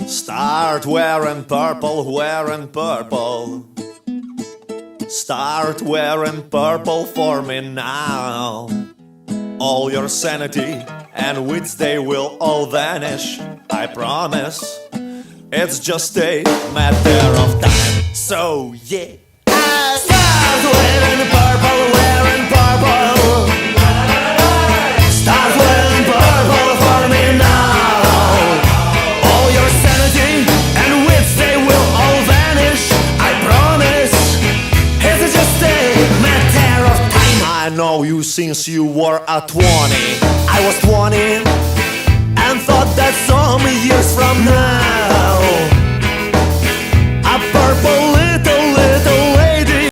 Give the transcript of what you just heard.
Start wearing purple, wearing purple. Start wearing purple for me now. All your sanity and wits, they will all vanish, I promise. It's just a matter of time. So yeah, start wearing purple, wearing purple. Start wearing purple for me now. All your sanity and wits, they will all vanish, I promise. It's just a matter of time. I know you since you were at 20. I was 20 and thought that some years from now